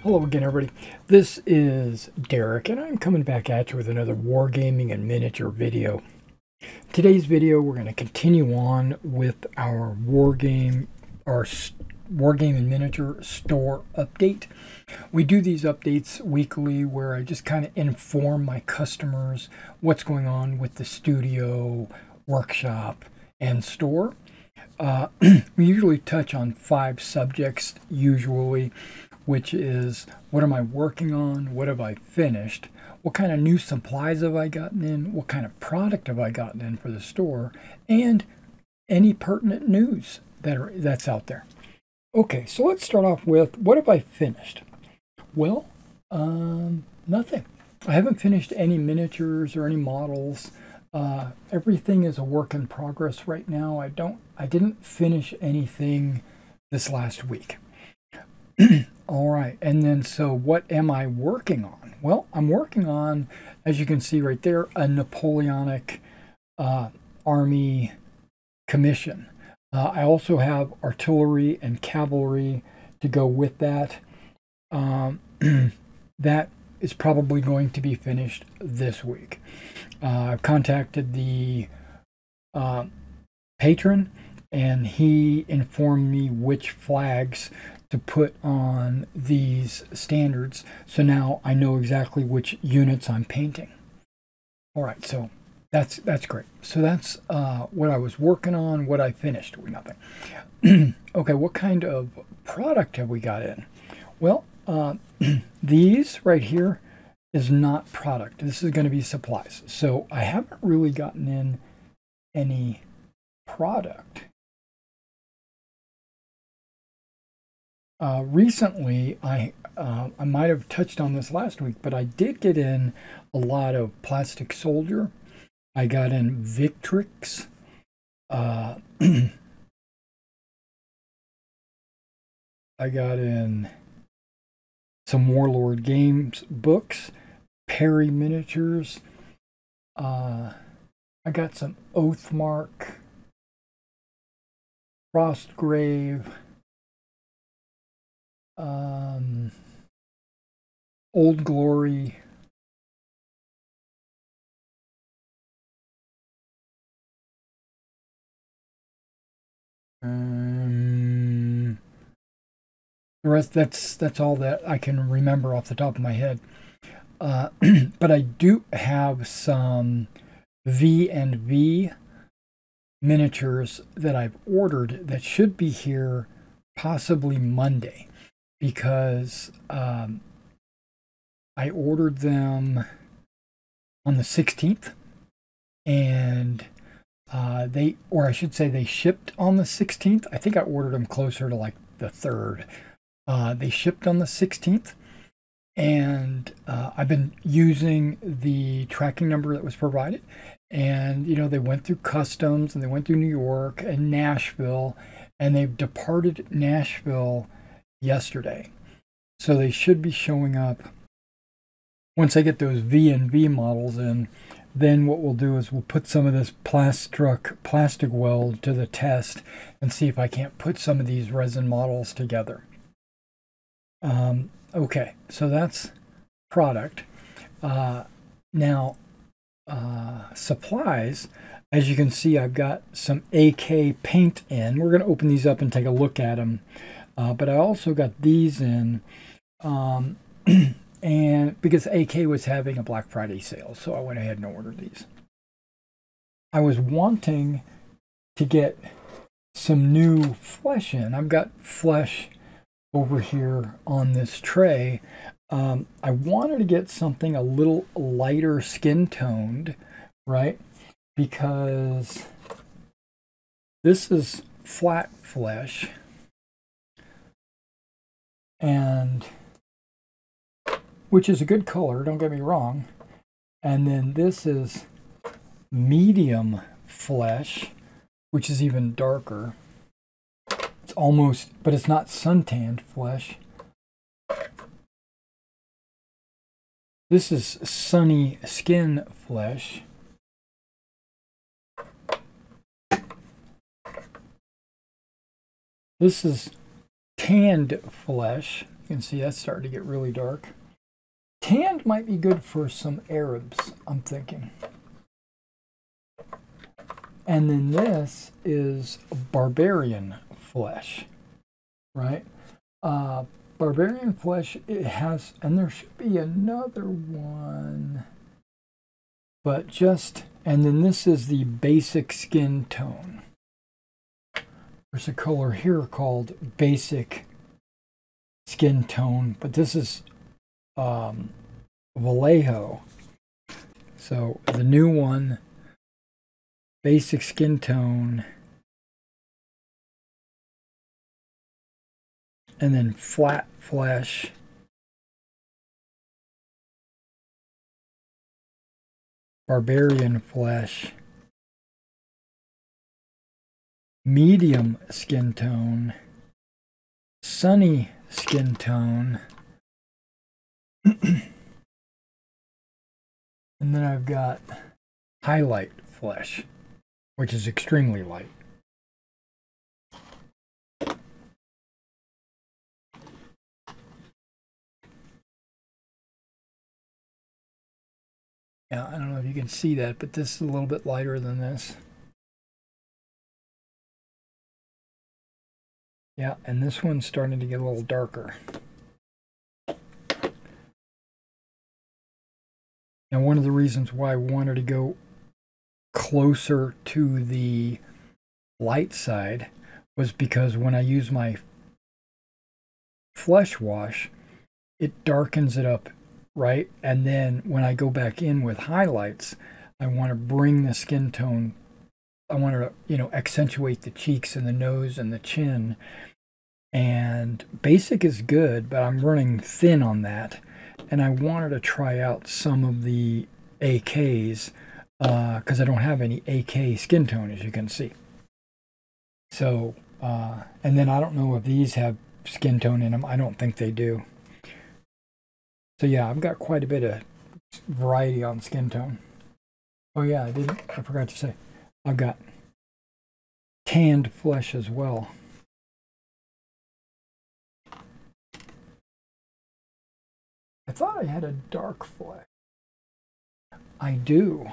Hello again, everybody. This is Derek, and I'm coming back at you with another Wargaming and miniature video. Today's video, we're going to continue on with our Wargame and miniature store update. We do these updates weekly where I just kind of inform my customers what's going on with the studio, workshop, and store. We usually touch on 5 subjects, which is what am I working on, what have I finished, what kind of new supplies have I gotten in, what kind of product have I gotten in for the store, and any pertinent news that's out there. Okay, so let's start off with what have I finished? Well, nothing. I haven't finished any miniatures or any models. Everything is a work in progress right now. I didn't finish anything this last week. All right, and then so what am I working on? Well, I'm working on, as you can see right there, a Napoleonic army commission. I also have artillery and cavalry to go with that. That is probably going to be finished this week. I've contacted the patron, and he informed me which flags to put on these standards, so now I know exactly which units I'm painting. All right, so that's great. So that's what I was working on, what I finished with nothing. Okay, what kind of product have we got in? Well, these right here is not product. This is going to be supplies. So I haven't really gotten in any product. Recently, I might have touched on this last week, but I did get in a lot of Plastic Soldier. I got in Victrix. I got in some Warlord Games books, Perry miniatures. I got some Oathmark, Frostgrave, Old Glory, the rest, that's all that I can remember off the top of my head. But I do have some V&V miniatures that I've ordered that should be here possibly Monday, because I ordered them on the 16th, and they shipped on the 16th. I think I ordered them closer to like the 3rd. They shipped on the 16th, and I've been using the tracking number that was provided, and they went through customs, and they went through New York and Nashville, and they've departed Nashville yesterday. So they should be showing up once I get those V&V models in. Then what we'll do is we'll put some of this plastic weld to the test and see if I can't put some of these resin models together. Okay, so that's product. Now, supplies. As you can see, I've got some AK paint in. We're going to open these up and take a look at them. But I also got these in, and because AK was having a Black Friday sale, so I went ahead and ordered these. I was wanting to get some new flesh in. I've got flesh over here on this tray. I wanted to get something a little lighter skin toned, right? Because this is flat flesh, and which is a good color, don't get me wrong. And then this is medium flesh, which is even darker. It's almost, but it's not suntanned flesh. This is sunny skin flesh. This is tanned flesh. can see that's starting to get really dark. Tanned might be good for some Arabs, I'm thinking. And then this is barbarian flesh, right? Barbarian flesh, it has, and there should be another one, but just, and then this is the basic skin tone. There's a color here called basic skin tone, but this is Vallejo. So the new one, basic skin tone, and then flat flesh, barbarian flesh, medium skin tone, sunny skin tone, and then I've got highlight flesh, which is extremely light. Yeah, I don't know if you can see that, but this is a little bit lighter than this. Yeah, and this one's starting to get a little darker. Now, one of the reasons why I wanted to go closer to the light side was because when I use my flesh wash, it darkens it up, right? And then when I go back in with highlights, I want to bring the skin tone, I want to, you know, accentuate the cheeks and the nose and the chin. And basic is good, but I'm running thin on that. And I wanted to try out some of the AKs because I don't have any AK skin tone, as you can see. So, and then I don't know if these have skin tone in them. I don't think they do. So yeah, I've got quite a bit of variety on skin tone. Oh yeah, I forgot to say, I've got tanned flesh as well. I thought I had a dark flesh. I do.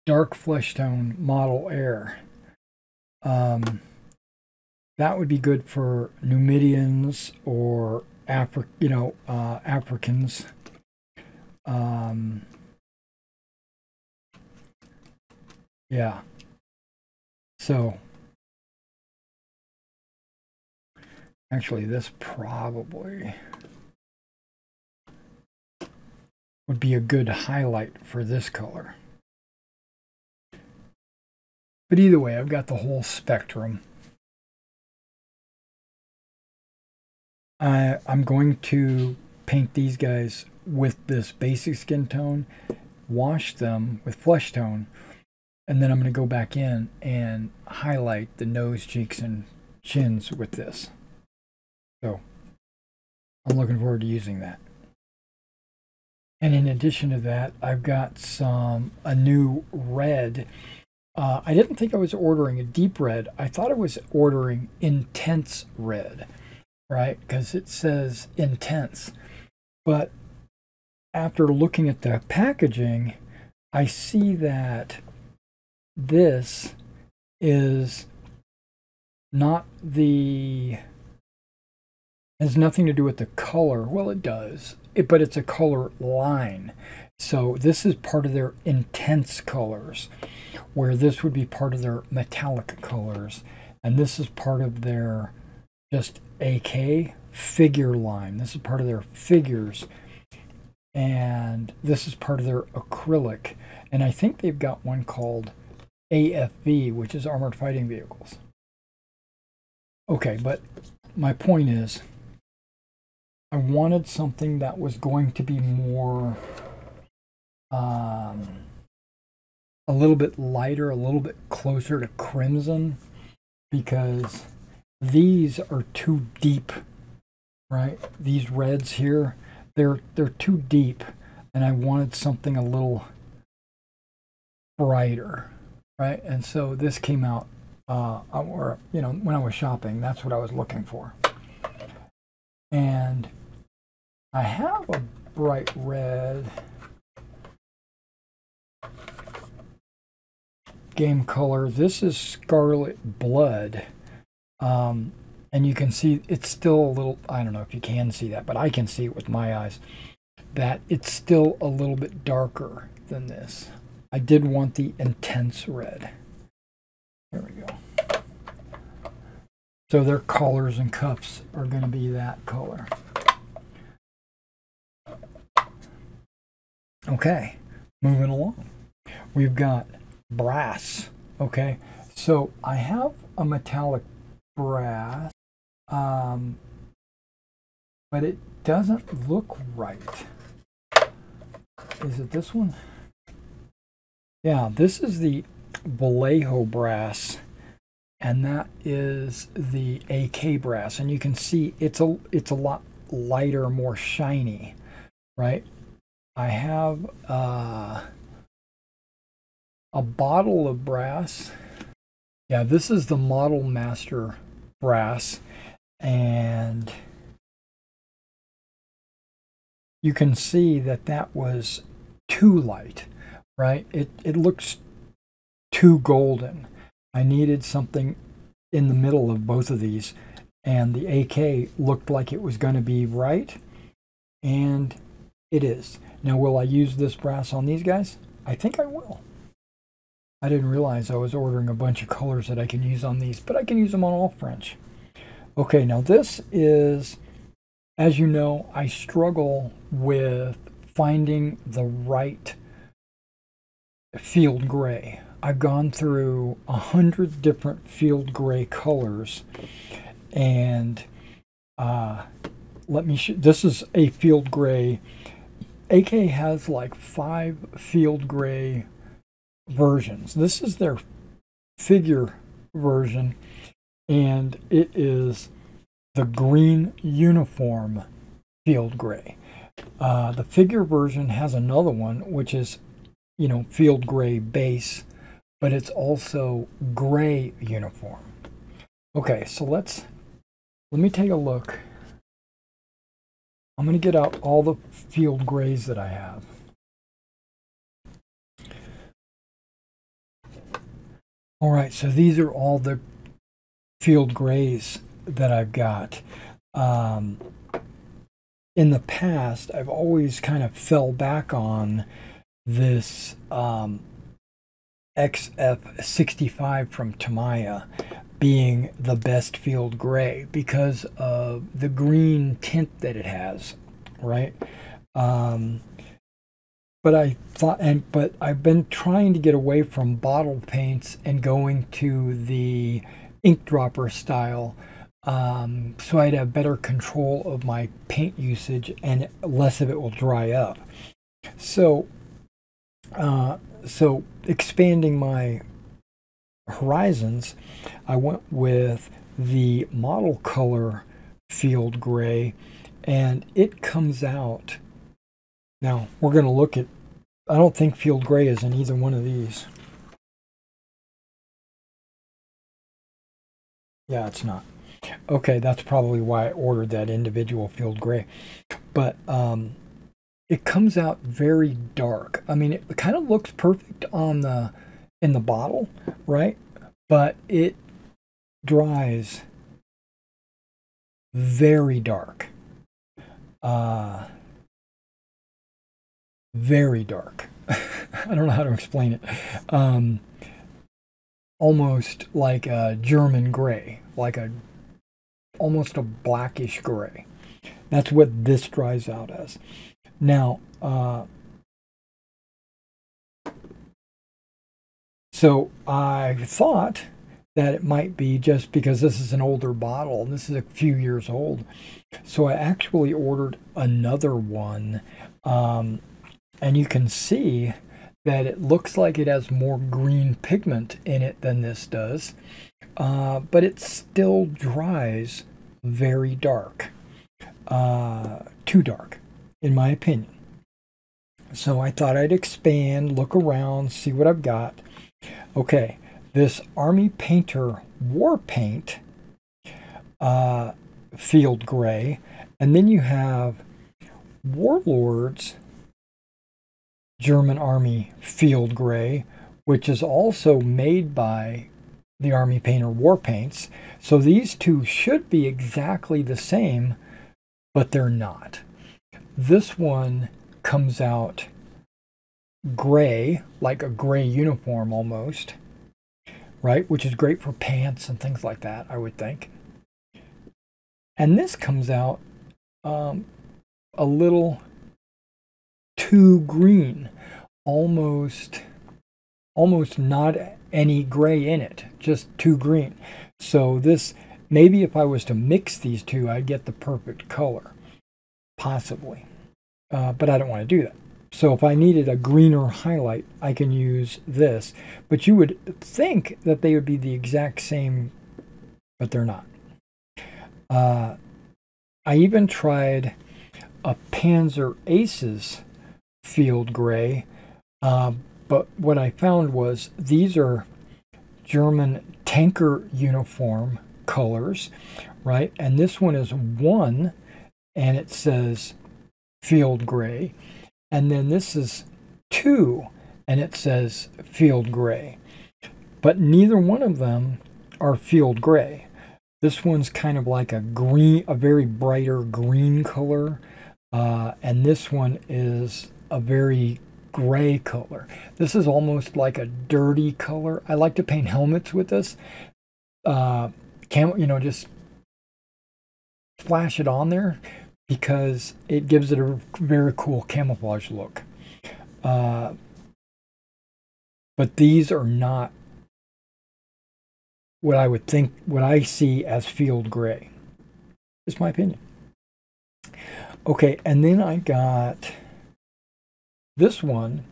Dark flesh tone model air. That would be good for Numidians or Africans. Yeah. So actually, this probably would be a good highlight for this color. But either way, I've got the whole spectrum. I'm going to paint these guys with this basic skin tone, wash them with flesh tone, and then I'm going to go back in and highlight the nose, cheeks, and chins with this. So I'm looking forward to using that. And in addition to that, I've got a new red. I didn't think I was ordering a deep red. I thought I was ordering intense red, right? Because it says intense. But after looking at the packaging, I see that this is not has nothing to do with the color. Well, it does, but it's a color line. So this is part of their intense colors, where this would be part of their metallic colors. And this is part of their just AK figure line. This is part of their figures. And this is part of their acrylic. And I think they've got one called AFV, which is Armored Fighting Vehicles. Okay, but my point is, I wanted something that was going to be more, a little bit lighter, a little bit closer to crimson, because these are too deep, right? These reds here, they're too deep, and I wanted something a little brighter, right? And so this came out, or when I was shopping, that's what I was looking for. And I have a bright red game color. This is Scarlet Blood. And you can see it's still a little, I don't know if you can see that, but I can see it with my eyes, that it's still a little bit darker than this. I did want the intense red. There we go. So their collars and cuffs are going to be that color. Okay, moving along. We've got brass. Okay, so I have a metallic brass, but it doesn't look right. Is it this one? Yeah, this is the Vallejo brass, and that is the AK brass, and you can see it's a lot lighter, more shiny, right? I have a bottle of brass. Yeah, this is the Model Master brass, and you can see that that was too light, right? It looks too golden. I needed something in the middle of both of these, and the AK looked like it was going to be right, and it is. Now, will I use this brass on these guys? I think I will. I didn't realize I was ordering a bunch of colors that I can use on these, but I can use them on all French. Okay, now this is, as you know, I struggle with finding the right field gray. I've gone through 100 different field gray colors, and let me show. This is a field gray. AK has like 5 field gray versions. This is their figure version, and it is the green uniform field gray. The figure version has another one, which is, you know, field gray base, but it's also gray uniform. Okay, so let me take a look. I'm going to get out all the field grays that I have. All right, so these are all the field grays that I've got. In the past, I've always kind of fell back on this XF65 from Tamiya being the best field gray because of the green tint that it has, right? But I thought, but I've been trying to get away from bottle paints and going to the ink dropper style, so I'd have better control of my paint usage and less of it will dry up. So, so expanding my horizons, I went with the model color field gray, and it comes out. Now we're going to look at, I don't think field gray is in either one of these. Yeah, it's not. Okay, that's probably why I ordered that individual field gray. But it comes out very dark. I mean, it kind of looks perfect on in the bottle, right? But it dries very dark. Very dark. I don't know how to explain it. Almost like a German gray, like almost a blackish gray. That's what this dries out as. Now, so I thought that it might be just because this is an older bottle, and this is a few years old. So I actually ordered another one, and you can see that it looks like it has more green pigment in it than this does, but it still dries very dark, too dark, in my opinion. So I thought I'd expand, look around, see what I've got. Okay, this Army Painter War Paint field gray, And then you have Warlords German Army Field Gray, which is also made by the Army Painter War Paints. So these two should be exactly the same, but they're not. This one comes out gray, like a gray uniform almost, right? Which is great for pants and things like that, I would think. And this comes out a little too green, almost not any gray in it, just too green. So this, maybe if I was to mix these two, I'd get the perfect color, possibly. But I don't want to do that. So if I needed a greener highlight, I can use this. But you would think that they would be the exact same, but they're not. I even tried a Panzer Aces Field Gray, but what I found was these are German tanker uniform colors, right? And this one is 1, and it says Field Gray. And then this is 2, and it says Field Gray. But neither one of them are Field Gray. This one's kind of like a green, a very brighter green color. And this one is a very gray color. This is almost like a dirty color. I like to paint helmets with this. Just flash it on there because it gives it a very cool camouflage look. But these are not what I would think, what I see as field gray. It's my opinion. Okay, and then I got this one,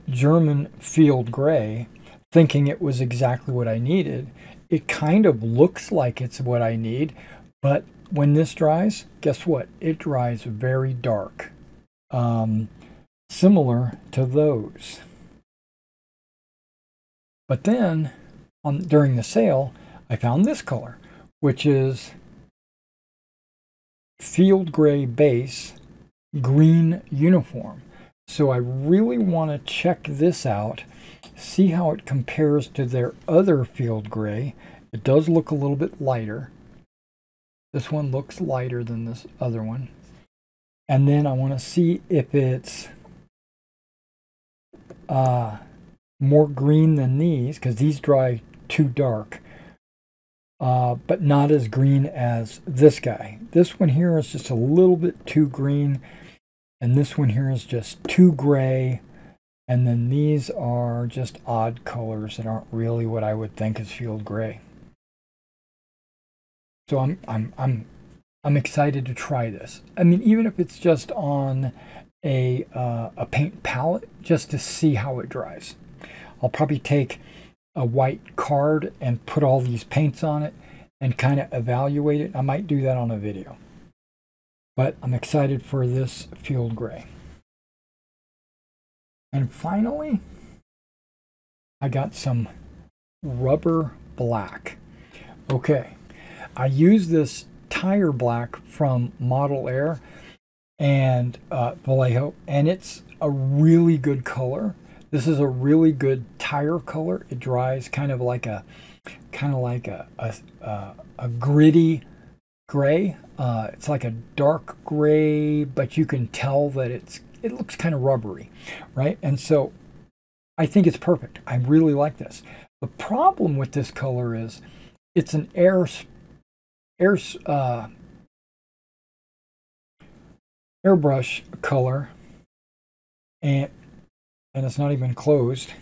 German Field Gray, thinking it was exactly what I needed. It kind of looks like it's what I need, but when this dries, guess what? It dries very dark, similar to those. But then, during the sale, I found this color, which is Field Gray base, green uniform. So I really want to check this out, see how it compares to their other Field Gray. It does look a little bit lighter. This one looks lighter than this other one. And then I want to see if it's more green than these, because these dry too dark. But not as green as this guy. This one here is just a little bit too green, and this one here is just too gray, and then these are just odd colors that aren't really what I would think is field gray. So I'm excited to try this. I mean, even if it's just on a paint palette, just to see how it dries. I'll probably take a white card and put all these paints on it and kind of evaluate it. I might do that on a video. But I'm excited for this field gray. And finally, I got some rubber black. Okay, I use this tire black from Model Air and Vallejo, and it's a really good color. This is a really good tire color. It dries kind of like a gritty gray. It's like a dark gray, but you can tell that it looks kind of rubbery, right? And so I think it's perfect. I really like this. The problem with this color is it's an airbrush color, and it's not even closed.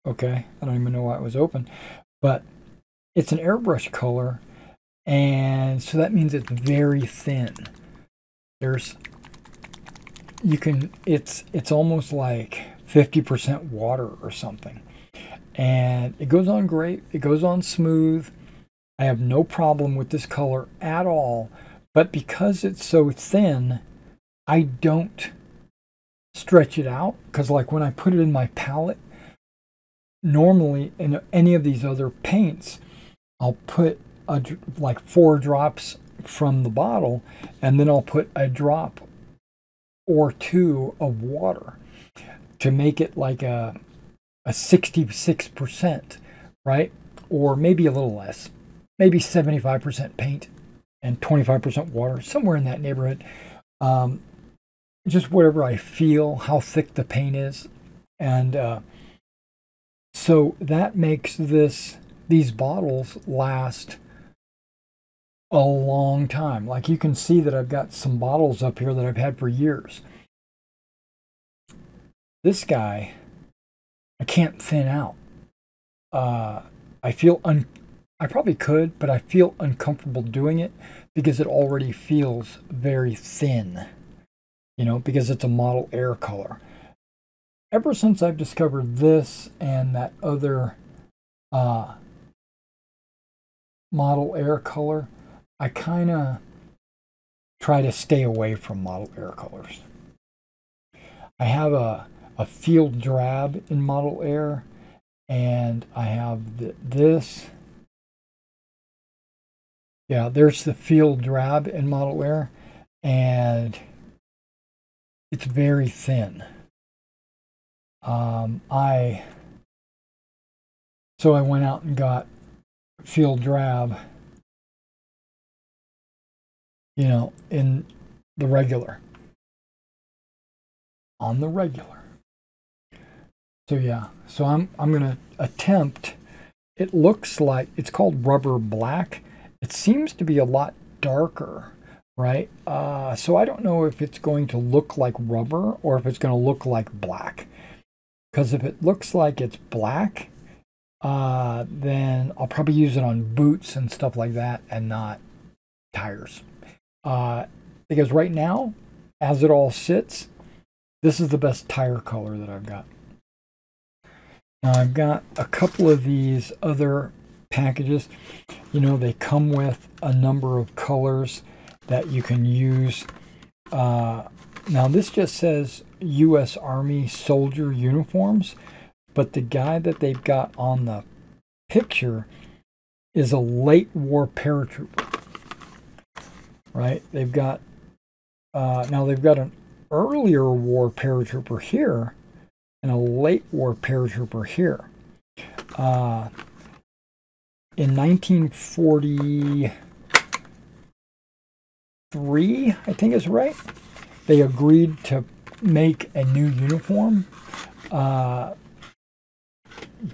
Okay, I don't even know why it was open, but it's an airbrush color, and so that means it's very thin. It's almost like 50% water or something, and it goes on great. It goes on smooth. I have no problem with this color at all, but because it's so thin, I don't stretch it out, because like when I put it in my palette, normally in any of these other paints, I'll put like 4 drops from the bottle, and then I'll put a drop or two of water to make it like a 66%, right? Or maybe a little less, maybe 75% paint and 25% water, somewhere in that neighborhood. Just whatever I feel, how thick the paint is. And so that makes these bottles last a long time. Like you can see that I've got some bottles up here that I've had for years. This guy, I can't thin out. I feel I probably could, but I feel uncomfortable doing it because it already feels very thin, you know, because it's a model air color. Ever since I've discovered this and that other model air color, I kind of try to stay away from model air colors. I have a field drab in model air, and I have this. Yeah, there's the field drab in model air, and it's very thin. So I went out and got field drab, you know, in the regular. On the regular. So yeah, so I'm gonna attempt. It looks like it's called rubber black. It seems to be a lot darker, right? So I don't know if it's going to look like rubber or if it's going to look like black. Because if it looks like it's black, then I'll probably use it on boots and stuff like that and not tires. Because right now, as it all sits, this is the best tire color that I've got. Now I've got a couple of these other packages. You know, they come with a number of colors that you can use. Now this just says U.S. Army soldier uniforms, but the guy that they've got on the picture is a late war paratrooper, right? They've got now they've got an earlier war paratrooper here and a late war paratrooper here. In 1943, I think is right, they agreed to make a new uniform, but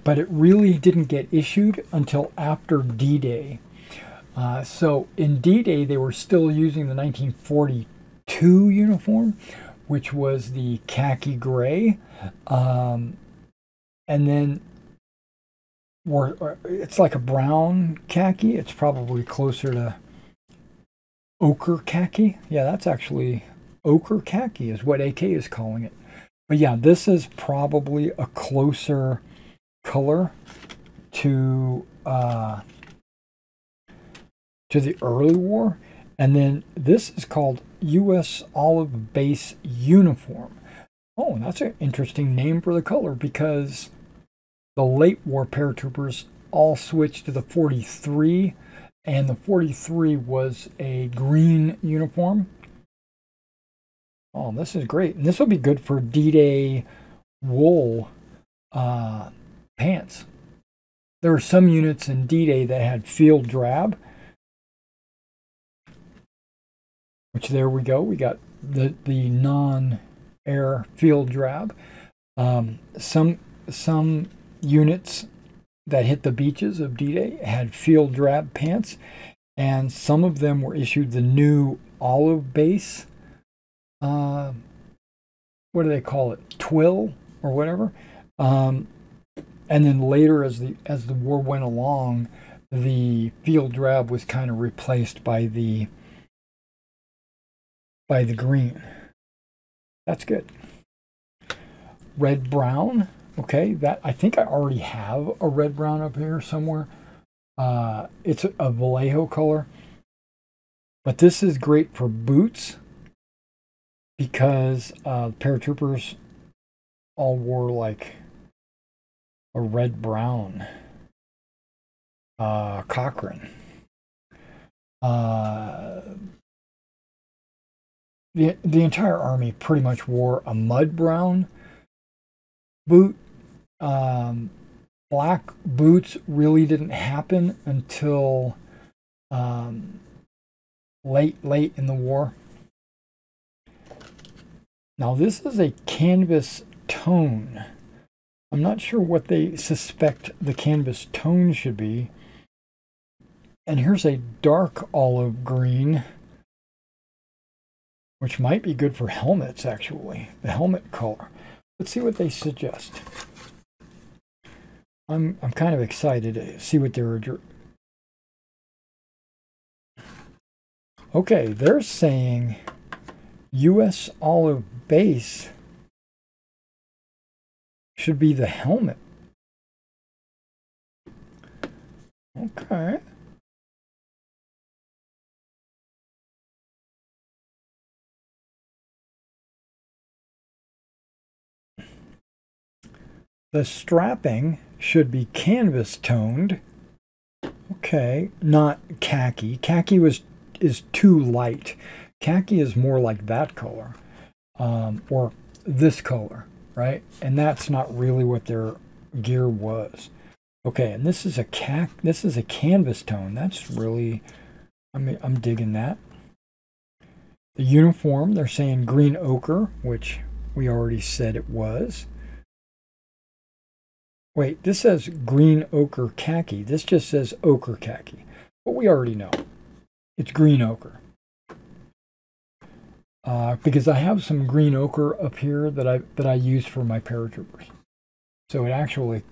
it really didn't get issued until after D-Day. So in D-Day, they were still using the 1942 uniform, which was the khaki gray, and then it's like a brown khaki. It's probably closer to ochre khaki. Yeah, that's actually ochre khaki is what AK is calling it. But yeah, this is probably a closer color to the early war. And then this is called U.S. Olive Base Uniform. Oh, that's an interesting name for the color because the late war paratroopers all switched to the 43, and the 43 was a green uniform. Oh, this is great. And this will be good for D-Day wool pants. There were some units in D-Day that had field drab, which there we go. We got the non-air field drab. Some units that hit the beaches of D-Day had field drab pants, and some of them were issued the new olive base. What do they call it? Twill or whatever. And then later, as the war went along, the field drab was kind of replaced by the green. That's good. Red brown. Okay, that I think I already have a red brown up here somewhere. It's a Vallejo color, but this is great for boots because paratroopers all wore like a red brown Cochrane. the entire army pretty much wore a mud brown boot. Black boots really didn't happen until late in the war. Now this is a canvas tone. I'm not sure what they suspect the canvas tone should be. And here's a dark olive green, which might be good for helmets, actually. The helmet color. Let's see what they suggest. I'm kind of excited to see what they're... Okay, they're saying U.S. olive base should be the helmet. Okay. The strapping should be canvas toned. Okay, not khaki. Khaki is too light. Khaki is more like that color, or this color, right? And that's not really what their gear was. Okay, and this is a canvas tone. That's really, I'm digging that. The uniform, they're saying green ochre, which we already said it was. Wait, this says green ochre khaki. This just says ochre khaki. But we already know. It's green ochre. Because I have some green ochre up here that I use for my paratroopers. So it actually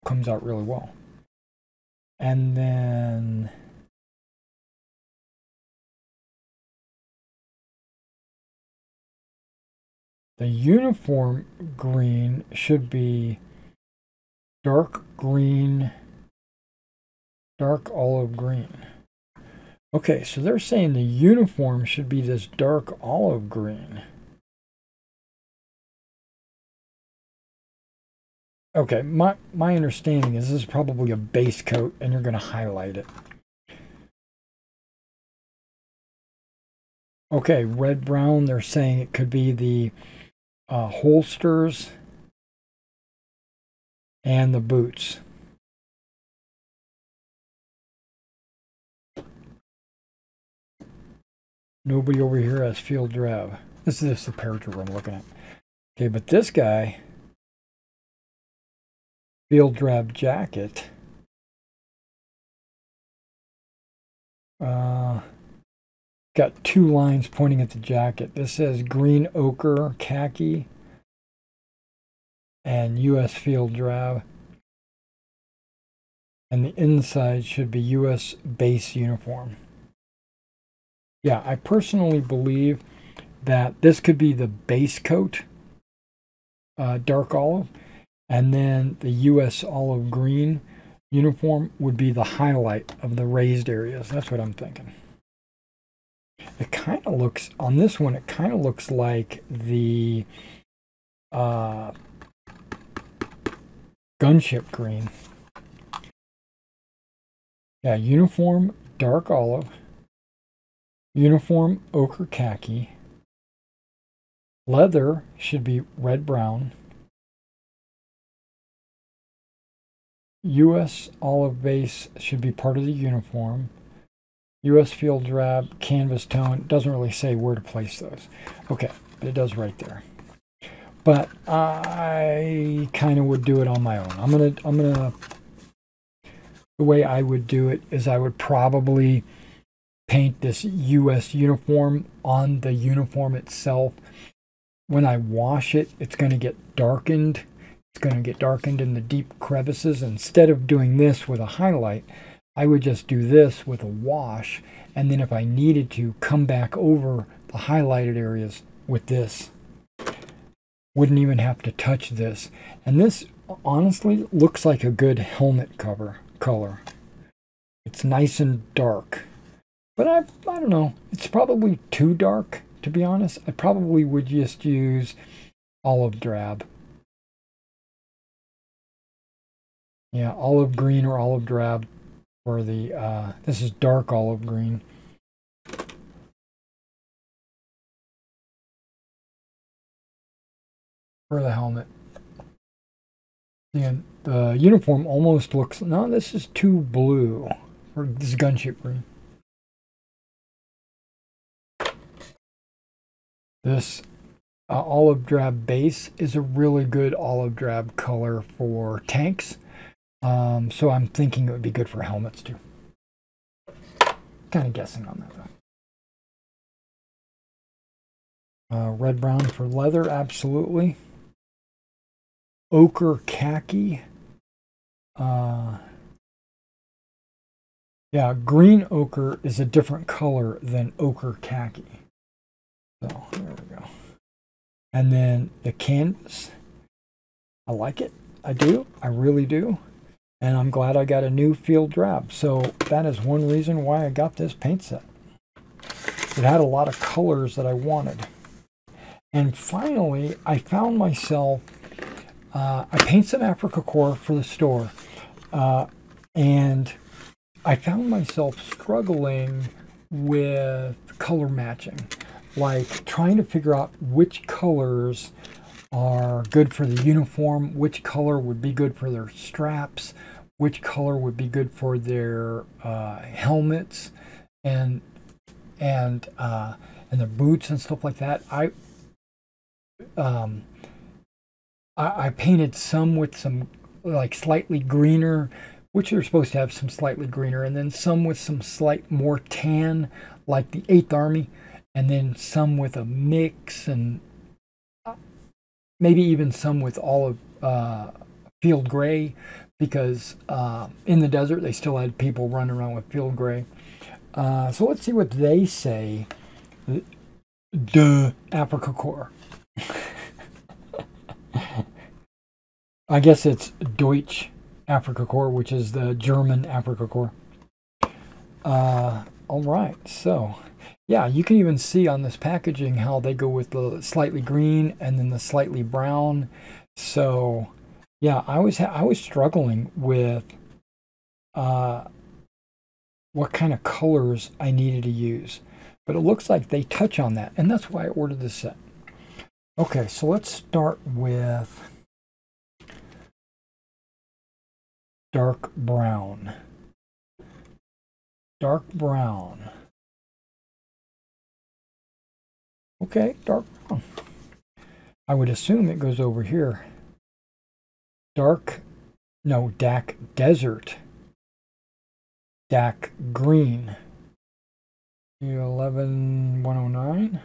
comes out really well. And then the uniform green should be dark green, dark olive green. Okay, so they're saying the uniform should be this dark olive green. Okay, my understanding is this is probably a base coat and you're going to highlight it. Okay, red-brown, they're saying it could be the holsters and the boots. Nobody over here has field drab. This is the paratrooper I'm looking at. Okay, but this guy, field drab jacket. Got two lines pointing at the jacket. This says green ochre khaki and U.S. field drab. And the inside should be U.S. base uniform. Yeah, I personally believe that this could be the base coat, dark olive, and then the U.S. olive green uniform would be the highlight of the raised areas. That's what I'm thinking. It kind of looks, on this one, it kind of looks like the gunship green. Yeah, uniform, dark olive. Uniform, ochre khaki. Leather should be red-brown. U.S. olive base should be part of the uniform. U.S. field drab, canvas tone. It doesn't really say where to place those. Okay, but it does right there. But I kind of would do it on my own. I'm gonna. The way I would do it is I would probably paint this U.S. uniform on the uniform itself. When I wash it, it's going to get darkened. It's going to get darkened in the deep crevices. Instead of doing this with a highlight, I would just do this with a wash, and then if I needed to, come back over the highlighted areas with this. Wouldn't even have to touch this. And this honestly looks like a good helmet color. It's nice and dark. But I don't know. It's probably too dark, to be honest. I probably would just use olive drab. Yeah, olive green or olive drab for the, this is dark olive green. for the helmet. And the uniform almost looks, no, this is too blue, or this is gunship green. This olive drab base is a really good olive drab color for tanks. So I'm thinking it would be good for helmets too. Kind of guessing on that though. Red brown for leather, absolutely. Ochre khaki. Yeah, green ochre is a different color than ochre khaki. So there we go. And then the canvas. I like it. I do. I really do. And I'm glad I got a new field drab. So that is one reason why I got this paint set. It had a lot of colors that I wanted. And finally, I found myself, I paint some Africa Core for the store. And I found myself struggling with color matching. Like trying to figure out which colors are good for the uniform, which color would be good for their straps, which color would be good for their helmets and their boots and stuff like that. I painted some with some like slightly greener, which are supposed to have some slightly greener, and then some with some slight more tan, like the 8th Army, and then some with a mix, and maybe even some with olive field gray, because in the desert they still had people running around with field gray. So let's see what they say. Africa Core. I guess it's Deutsch Africa Core, which is the German Africa Core. All right, so yeah, you can even see on this packaging how they go with the slightly green and then the slightly brown. So yeah, I was struggling with what kind of colors I needed to use, but it looks like they touch on that, and that's why I ordered this set. Okay, so let's start with dark brown. Dark brown. Okay, dark brown. I would assume it goes over here. DAC desert. DAC green. 11109.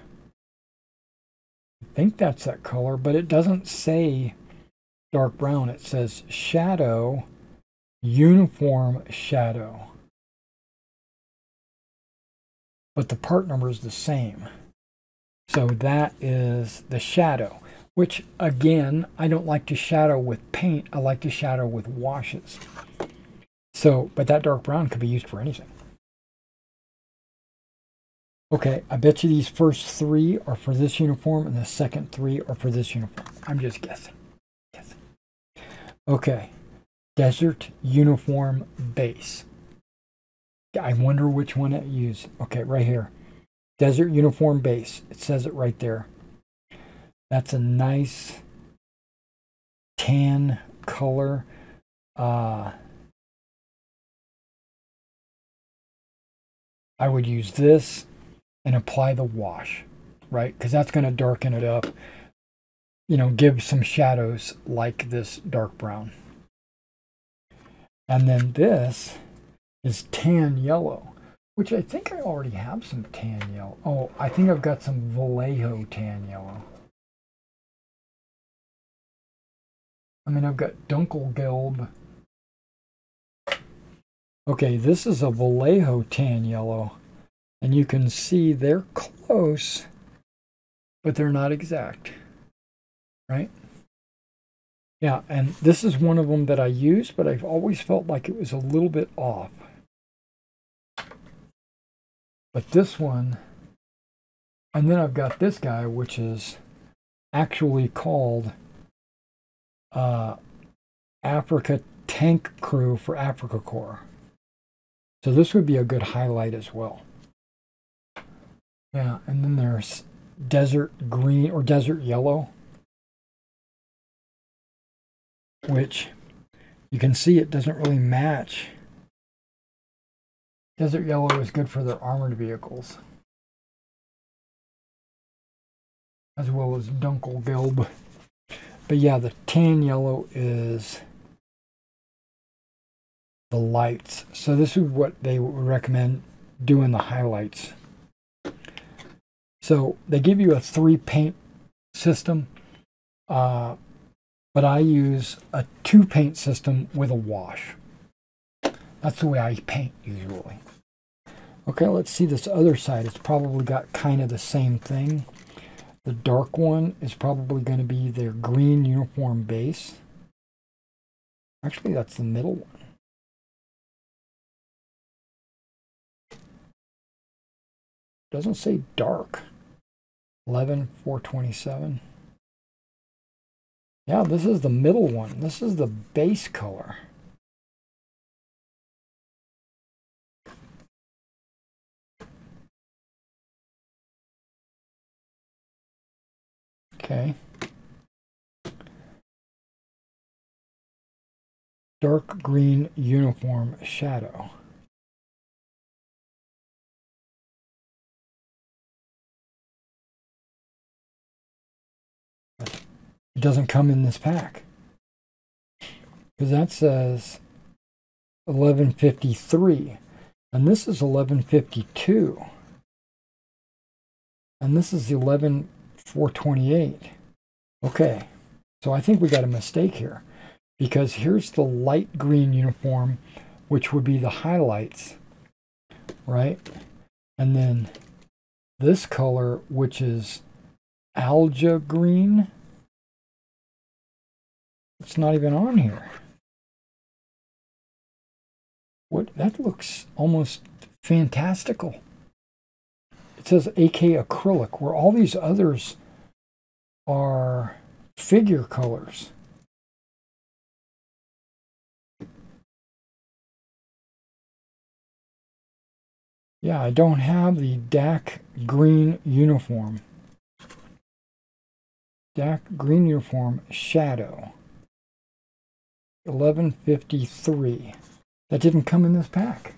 I think that's that color, but it doesn't say dark brown. It says shadow, uniform shadow. But the part number is the same. So that is the shadow, which again, I don't like to shadow with paint. I like to shadow with washes. So, but that dark brown could be used for anything. Okay, I bet you these first 3 are for this uniform and the second 3 are for this uniform. I'm just guessing. Okay, desert uniform base. I wonder which one I use. Okay, right here. Desert uniform base. It says it right there. That's a nice tan color. I would use this and apply the wash, right? Because that's going to darken it up. You know, give some shadows like this dark brown. And then this is tan yellow, which I think I already have some tan yellow. Oh, I think I've got some Vallejo tan yellow. I mean, I've got Dunkelgelb. Okay, this is a Vallejo tan yellow. And you can see they're close, but they're not exact, right? Yeah, and this is one of them that I use, but I've always felt like it was a little bit off. But this one, and then I've got this guy, which is actually called Africa Tank Crew for Africa Core. So this would be a good highlight as well. Yeah, and then there's desert green or desert yellow. which you can see it doesn't really match. Desert yellow is good for their armored vehicles, as well as Dunkelgelb. But yeah, the tan yellow is the lights. So this is what they would recommend doing the highlights. So they give you a 3 paint system, but I use a 2 paint system with a wash. That's the way I paint usually. Okay, let's see this other side. It's probably got kind of the same thing. The dark one is probably going to be their green uniform base. Actually, that's the middle one. Doesn't say dark. 11,427. Yeah, this is the middle one. This is the base color. Okay. Dark green uniform shadow. It doesn't come in this pack, because that says 1153, and this is 1152, and this is 11,428. Okay, so I think we got a mistake here, because here's the light green uniform, which would be the highlights, right? And then this color, which is algae green, it's not even on here. What? That looks almost fantastical. It says AK acrylic, where all these others are figure colors. Yeah, I don't have the DAC green uniform. DAC green uniform shadow. 1153. That didn't come in this pack.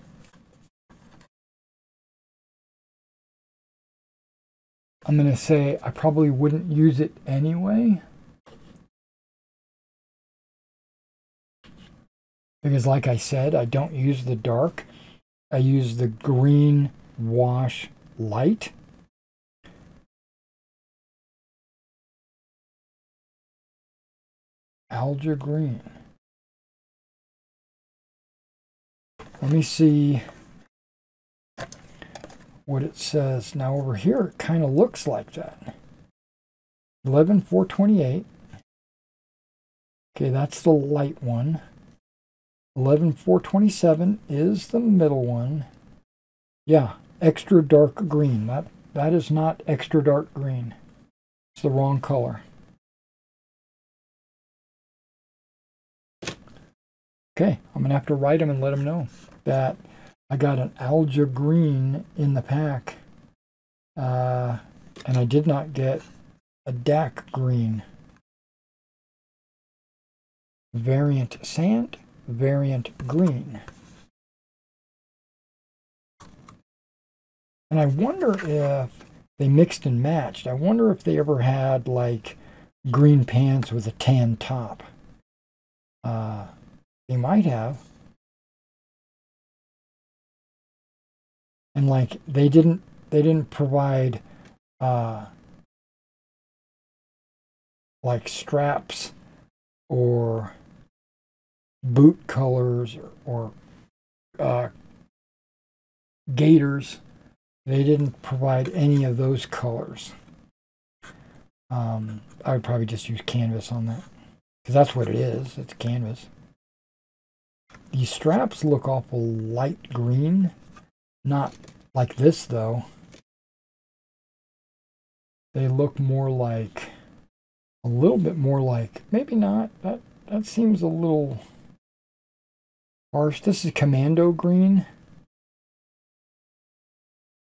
I'm going to say I probably wouldn't use it anyway, because like I said, I don't use the dark. I use the green wash light. Algae green. Let me see what it says. Now over here, it kind of looks like that. 11,428. Okay, that's the light one. 11,427 is the middle one. Yeah, extra dark green. That is not extra dark green. It's the wrong color. Okay, I'm going to have to write them and let them know that I got an algae green in the pack. And I did not get a DAC green. Variant sand, variant green. And I wonder if they mixed and matched. I wonder if they ever had like green pants with a tan top. They might have. And like they didn't provide like straps or boot colors or gaiters. They didn't provide any of those colors. I would probably just use canvas on that, because that's what it is. It's canvas. These straps look awful light green. Not like this, though. They look more like, a little bit more like, maybe not. That seems a little harsh. This is commando green.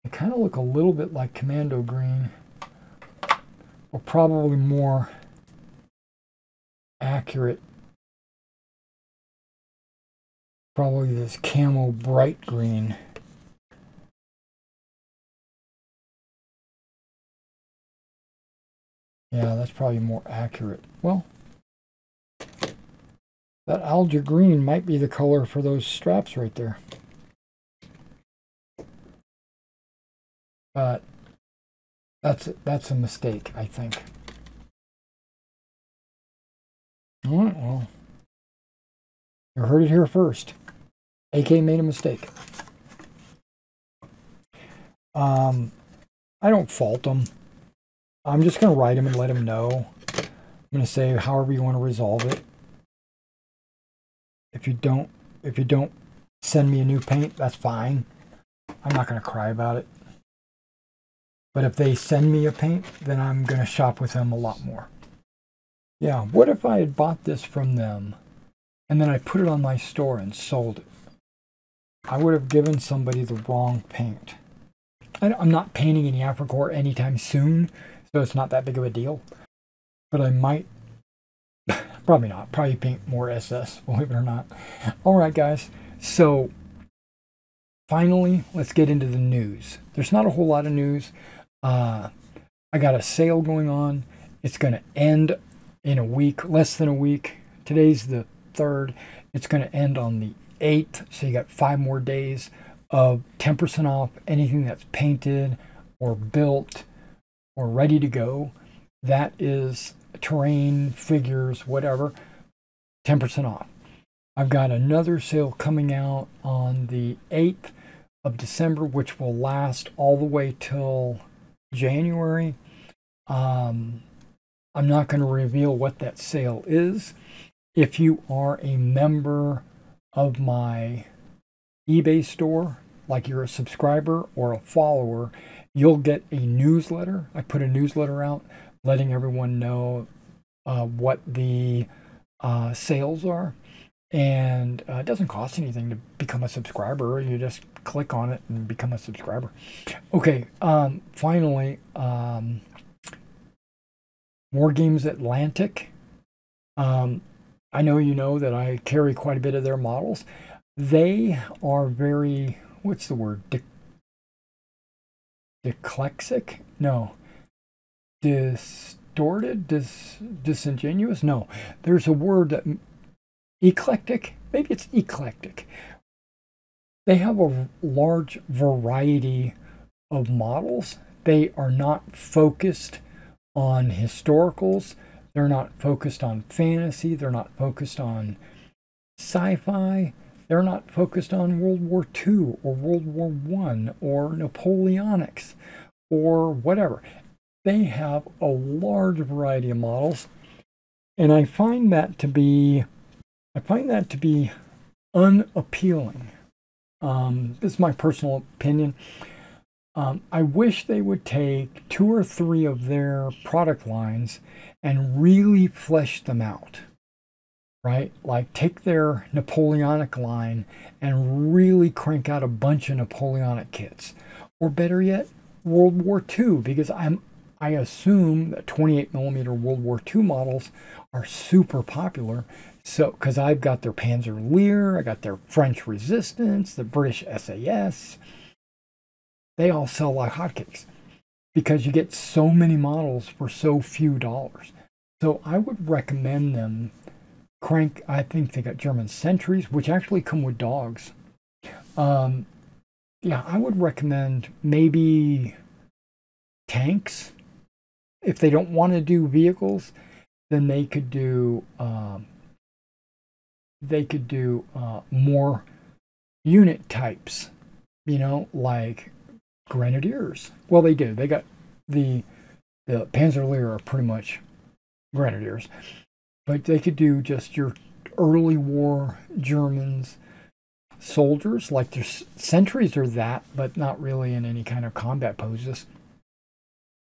They kind of look a little bit like commando green, or probably more accurate Probably this camo bright green. Yeah, that's probably more accurate. Well, that algae green might be the color for those straps right there. But that's a mistake, I think. All right, well, you heard it here first. AK made a mistake. I don't fault them. I'm just going to write them and let them know. I'm going to say however you want to resolve it. If you don't send me a new paint, that's fine. I'm not going to cry about it. But if they send me a paint, then I'm going to shop with them a lot more. Yeah, what if I had bought this from them and then I put it on my store and sold it? I would have given somebody the wrong paint. I'm not painting any Africore anytime soon, so it's not that big of a deal. But I might, probably not, probably paint more SS, believe it or not. All right, guys, so finally, let's get into the news. There's not a whole lot of news. I got a sale going on. It's going to end in a week, less than a week. Today's the 3rd. It's going to end on the 8th, so you got 5 more days of 10% off anything that's painted or built or ready to go. That is terrain, figures, whatever, 10% off. I've got another sale coming out on the 8th of December, which will last all the way till January. I'm not going to reveal what that sale is. If you are a member of my eBay store, like you're a subscriber or a follower, you'll get a newsletter. I put a newsletter out letting everyone know what the sales are. And it doesn't cost anything to become a subscriber. You just click on it and become a subscriber. Okay, finally, Wargames Atlantic. I know you know that I carry quite a bit of their models. They are very, what's the word? Dyslexic? No. Distorted? Disingenuous? No. There's a word that... Eclectic? Maybe it's eclectic. They have a large variety of models. They are not focused on historicals. They're not focused on fantasy. They're not focused on sci-fi. They're not focused on World War II or World War I or Napoleonics or whatever. They have a large variety of models, and I find that to be unappealing. This is my personal opinion. I wish they would take 2 or 3 of their product lines and really flesh them out, right? Like take their Napoleonic line and really crank out a bunch of Napoleonic kits. Or better yet, World War II, because I assume that 28mm World War II models are super popular. So, because I've got their Panzer Lehr, I got their French Resistance, the British SAS. They all sell like hotcakes because you get so many models for so few dollars. So I would recommend them crank. I think they got German sentries, which actually come with dogs. Yeah, I would recommend maybe tanks. If they don't want to do vehicles, then they could do more unit types, you know, like Grenadiers. Well, they do. They got the Panzer Lehr are pretty much Grenadiers, but they could do just your early war Germans soldiers, like their sentries are that, but not really in any kind of combat poses.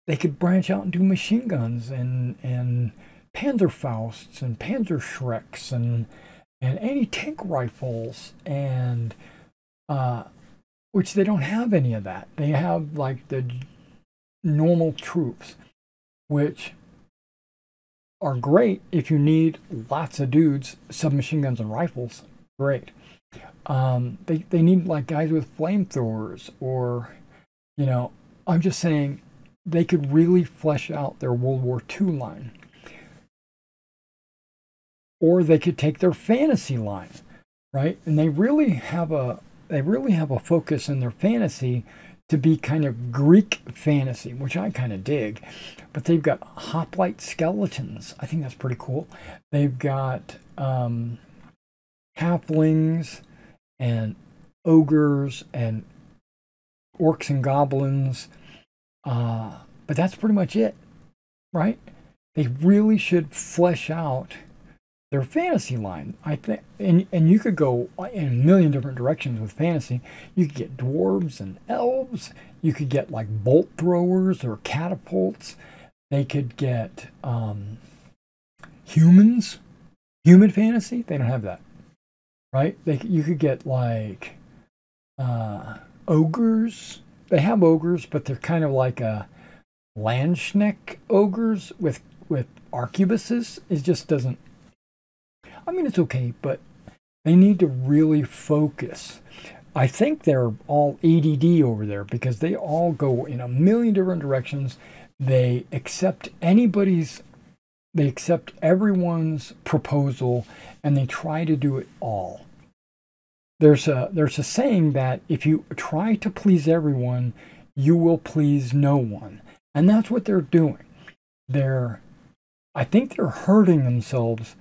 They could branch out and do machine guns and Panzerfausts and Panzerschrecks and anti-tank rifles, and which they don't have any of that. They have like the normal troops, which are great if you need lots of dudes, submachine guns and rifles. Great. They need like guys with flamethrowers, or, you know, I'm just saying they could really flesh out their World War II line. Or they could take their fantasy line, right? And they really have a focus in their fantasy to be kind of Greek fantasy, which I kind of dig. But they've got hoplite skeletons. I think that's pretty cool. They've got halflings and ogres and orcs and goblins. But that's pretty much it, right? They really should flesh out their fantasy line, I think. And you could go in a million different directions with fantasy. You could get dwarves and elves. You could get like bolt throwers or catapults. They could get humans. Human fantasy, they don't have that, right? You could get like ogres. They have ogres, but they're kind of like a Landschneck ogres with arquebuses. It just doesn't. I mean, it's okay, but they need to really focus. I think they're all ADD over there because they all go in a million different directions. They accept everyone's proposal, and they try to do it all. There's a saying that if you try to please everyone, you will please no one. And that's what they're doing. I think they're hurting themselves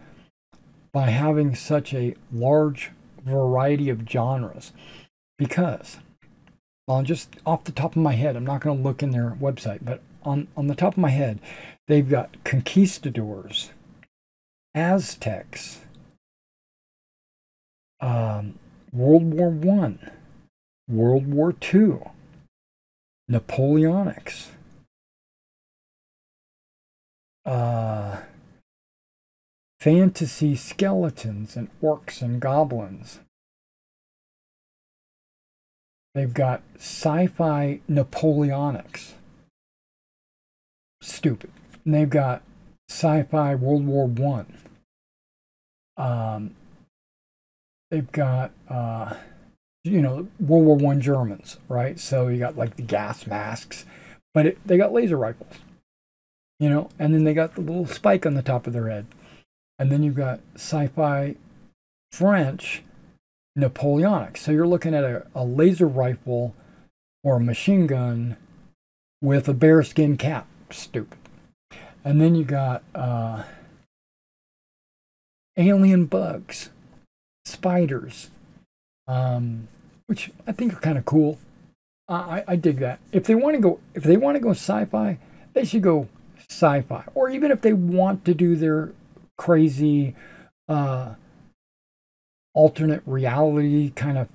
by having such a large variety of genres. Because, well, just off the top of my head, I'm not going to look in their website, but on the top of my head, they've got conquistadors, Aztecs, World War I, World War II, Napoleonics, fantasy skeletons and orcs and goblins. They've got sci-fi Napoleonics. Stupid. And they've got sci-fi World War I. They've got, World War I Germans, right? So you got like the gas masks, but they got laser rifles, and then they got the little spike on the top of their head. And then you've got sci-fi French Napoleonic. So you're looking at a laser rifle or a machine gun with a bearskin cap. Stupid. And then you got alien bugs, spiders, which I think are kind of cool. I dig that. If they want to go sci-fi, they should go sci-fi. Or even if they want to do their crazy alternate reality kind of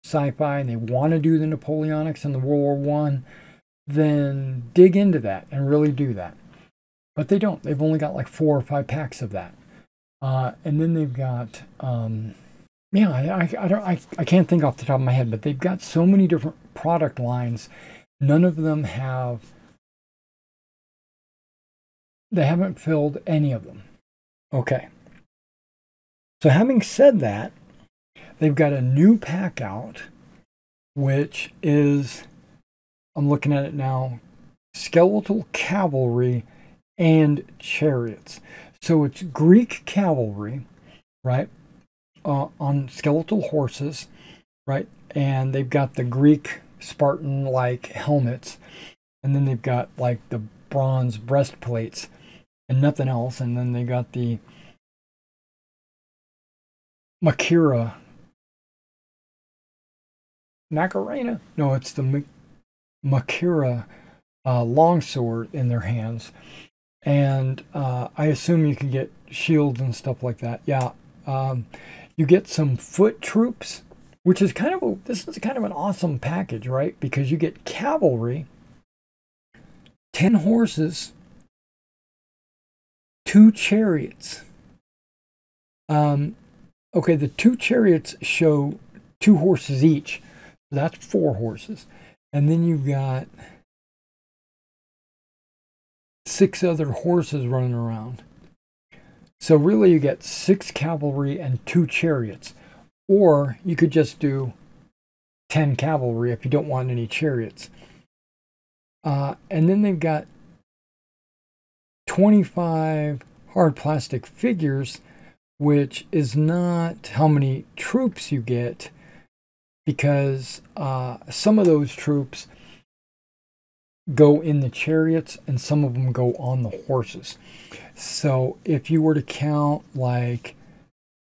sci-fi, and they want to do the Napoleonics and the World War I, then dig into that and really do that. But they don't. They've only got like 4 or 5 packs of that. And then they've got I can't think off the top of my head, but they've got so many different product lines. None of them they haven't filled any of them. Okay. So having said that, they've got a new pack out, which is, I'm looking at it now, skeletal cavalry and chariots. So it's Greek cavalry, right, on skeletal horses, right, and they've got the Greek Spartan-like helmets, and then they've got like the bronze breastplates and nothing else, and then they got the Macarena. No, it's the Macarena longsword in their hands. And I assume you can get shields and stuff like that. Yeah. You get some foot troops, which is this is kind of an awesome package, right? Because you get cavalry, 10 horses, 2 chariots. Okay, the 2 chariots show 2 horses each. That's 4 horses. And then you've got 6 other horses running around. So really you get 6 cavalry and 2 chariots. Or you could just do 10 cavalry if you don't want any chariots. And then they've got 25 hard plastic figures, which is not how many troops you get, because some of those troops go in the chariots and some of them go on the horses. So if you were to count like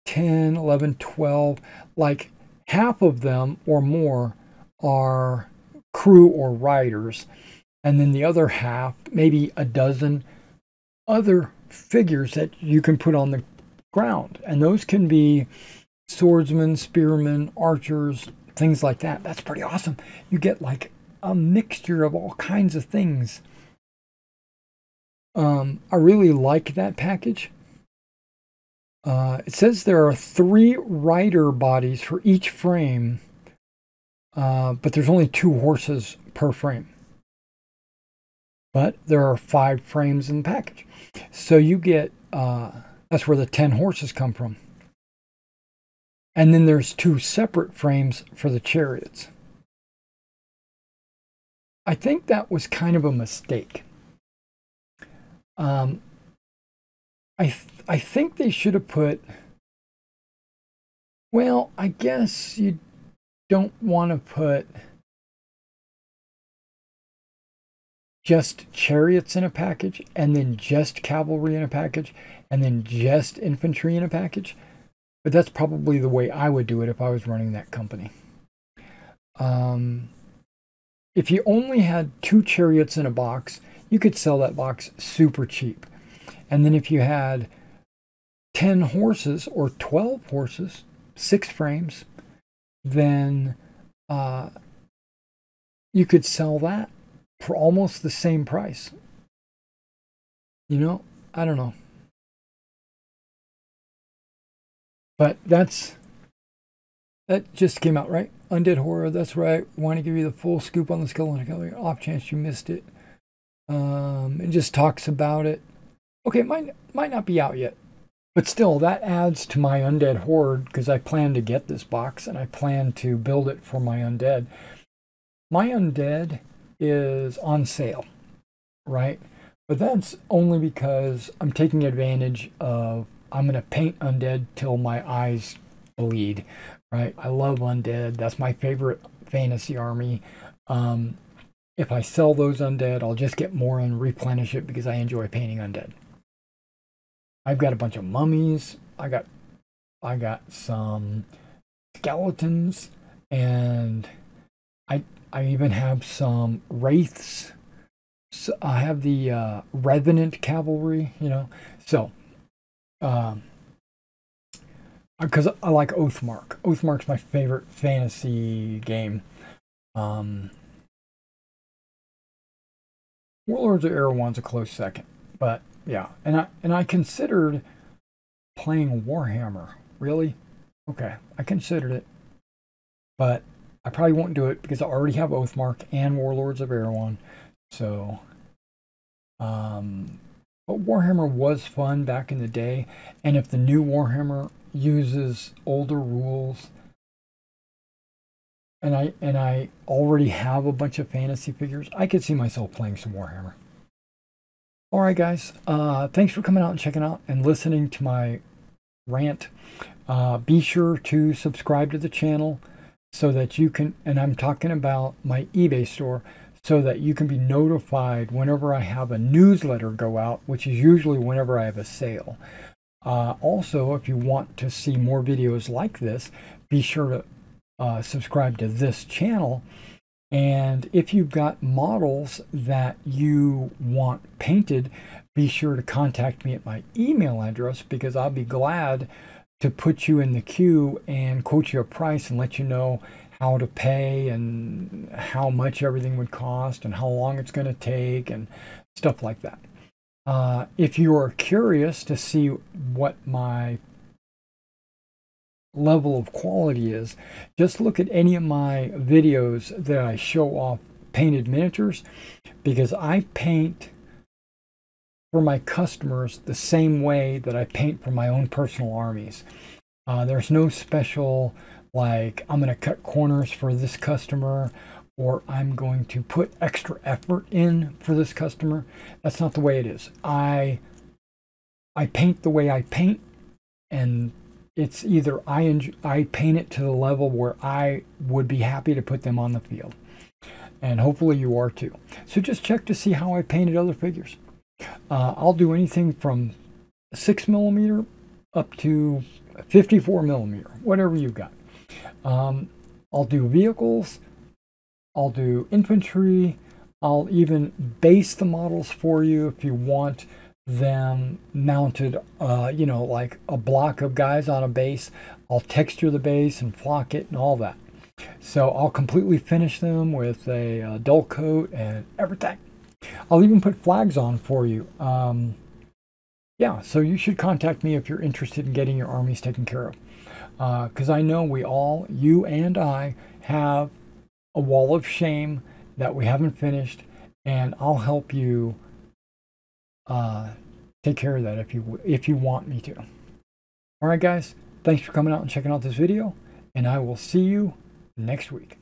10, 11, 12, like half of them or more are crew or riders, and then the other half, maybe a dozen other figures that you can put on the ground, and those can be swordsmen, spearmen, archers, things like that. That's pretty awesome. You get like a mixture of all kinds of things. I really like that package. It says there are 3 rider bodies for each frame, but there's only 2 horses per frame. But there are 5 frames in the package. So you get, that's where the 10 horses come from. And then there's 2 separate frames for the chariots. I think that was kind of a mistake. I think they should have put, well, I guess you don't want to put just chariots in a package, and then just cavalry in a package, and then just infantry in a package. But that's probably the way I would do it if I was running that company. If you only had 2 chariots in a box, you could sell that box super cheap. And then if you had 10 horses or 12 horses, 6 frames, then you could sell that for almost the same price. You know, I don't know. But that just came out, right? Undead Horror, that's right. Want to give you the full scoop on the skeleton killer. Off chance you missed it. It just talks about it. Okay, it might not be out yet. But still, that adds to my Undead Horde, because I plan to get this box, and I plan to build it for my Undead. My Undead is on sale, right? But that's only because I'm taking advantage of, I'm going to paint Undead till my eyes bleed, right? I love Undead. That's my favorite fantasy army. If I sell those Undead, I'll just get more and replenish it because I enjoy painting Undead. I've got a bunch of mummies. I got some skeletons, and I even have some wraiths. So I have the revenant cavalry, you know. So, because I like Oathmark. Oathmark's my favorite fantasy game. Warlords of Erewhon's a close second, but yeah, and I considered playing Warhammer. Really? Okay, I considered it, but I probably won't do it because I already have Oathmark and Warlords of Erewhon. So, but Warhammer was fun back in the day, and if the new Warhammer uses older rules, and I already have a bunch of fantasy figures, I could see myself playing some Warhammer. All right, guys. Thanks for coming out and checking out and listening to my rant. Be sure to subscribe to the channel so that you can, and I'm talking about my eBay store, so that you can be notified whenever I have a newsletter go out, which is usually whenever I have a sale. Also, if you want to see more videos like this, be sure to subscribe to this channel. And if you've got models that you want painted, be sure to contact me at my email address, because I'll be glad to put you in the queue and quote you a price and let you know how to pay and how much everything would cost and how long it's going to take and stuff like that. If you are curious to see what my level of quality is, just look at any of my videos that I show off painted miniatures, because I paint for my customers the same way that I paint for my own personal armies. There's no special, like, I'm going to cut corners for this customer, or I'm going to put extra effort in for this customer. That's not the way it is. I paint the way I paint, and it's either I paint it to the level where I would be happy to put them on the field. And hopefully you are too. So just check to see how I painted other figures. I'll do anything from 6mm up to 54mm, whatever you've got. I'll do vehicles, I'll do infantry, I'll even base the models for you if you want them mounted, you know, like a block of guys on a base. I'll texture the base and flock it and all that. So I'll completely finish them with a dull coat and everything. I'll even put flags on for you. Yeah, so you should contact me if you're interested in getting your armies taken care of. Because I know we all, you and I, have a wall of shame that we haven't finished, and I'll help you take care of that if you want me to. All right, guys, thanks for coming out and checking out this video, and I will see you next week.